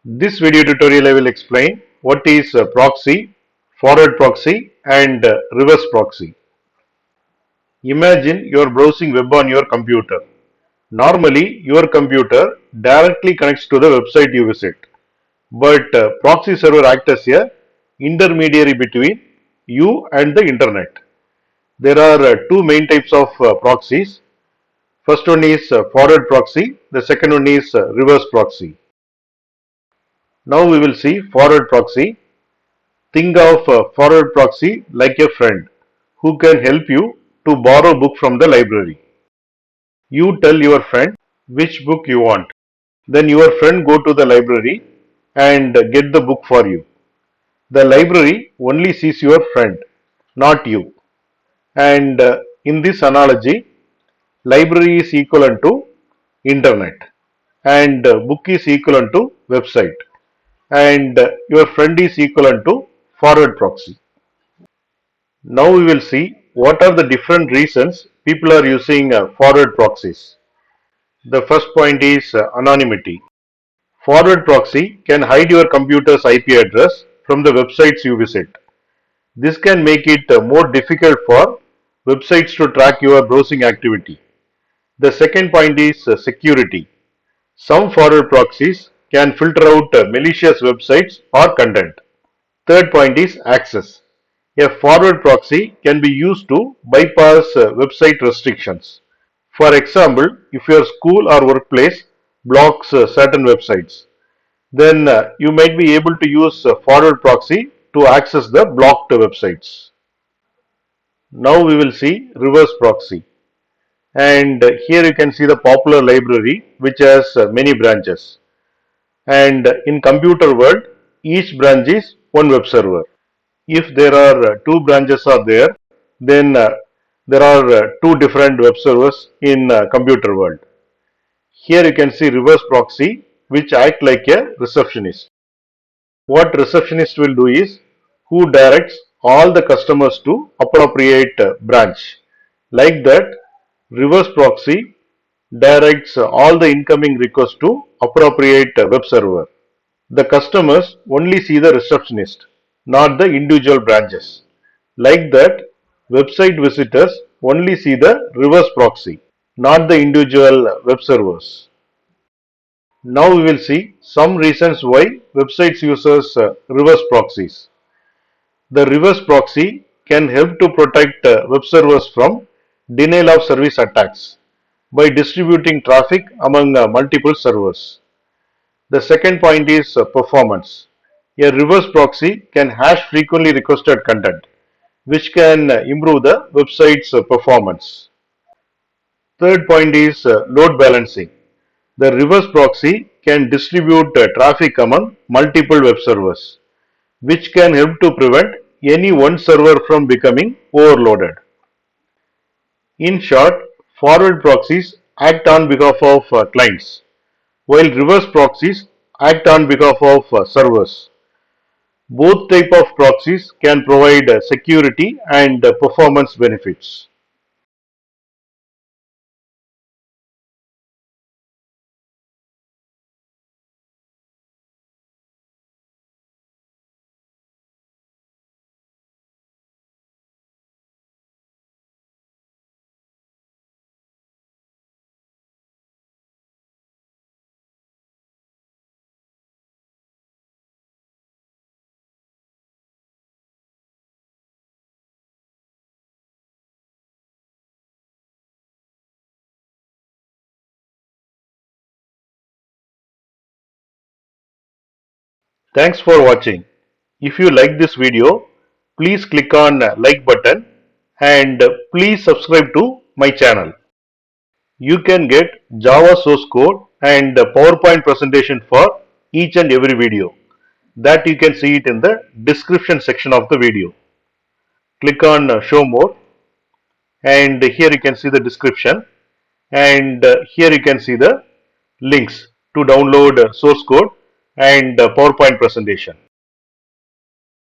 This video tutorial I will explain what is proxy, forward proxy and reverse proxy. Imagine you are browsing web on your computer. Normally your computer directly connects to the website you visit, but proxy server acts as a intermediary between you and the internet. There are two main types of proxies. First one is forward proxy, the second one is reverse proxy. Now we will see forward proxy. Think of forward proxy like a friend who can help you to borrow book from the library. You tell your friend which book you want. Then your friend go to the library and get the book for you. The library only sees your friend, not you. And in this analogy, library is equivalent to internet and book is equivalent to website and your friend is equivalent to forward proxy. Now we will see what are the different reasons people are using forward proxies. The first point is anonymity. Forward proxy can hide your computer's IP address from the websites you visit. This can make it more difficult for websites to track your browsing activity. The second point is security. Some forward proxies can filter out malicious websites or content. Third point is access. A forward proxy can be used to bypass website restrictions. For example, if your school or workplace blocks certain websites, then you might be able to use forward proxy to access the blocked websites. Now we will see reverse proxy. And here you can see the popular library which has many branches. And in computer world, each branch is one web server. If there are two branches are there, then there are two different web servers in computer world. Here you can see reverse proxy which act like a receptionist. What receptionist will do is who directs all the customers to appropriate branch. Like that, reverse proxy directs all the incoming requests to appropriate web server. The customers only see the receptionist, not the individual branches. Like that, website visitors only see the reverse proxy, not the individual web servers. Now we will see some reasons why websites uses reverse proxies. The reverse proxy can help to protect web servers from denial of service attacks by distributing traffic among multiple servers. The second point is performance. A reverse proxy can hash frequently requested content, which can improve the website's performance. Third point is load balancing. The reverse proxy can distribute traffic among multiple web servers, which can help to prevent any one server from becoming overloaded. In short, forward proxies act on behalf of clients, while reverse proxies act on behalf of servers. Both type of proxies can provide security and performance benefits. Thanks for watching. If you like this video, please click on like button and please subscribe to my channel. You can get Java source code and PowerPoint presentation for each and every video. That you can see it in the description section of the video. Click on show more and here you can see the description and here you can see the links to download source code and PowerPoint presentation.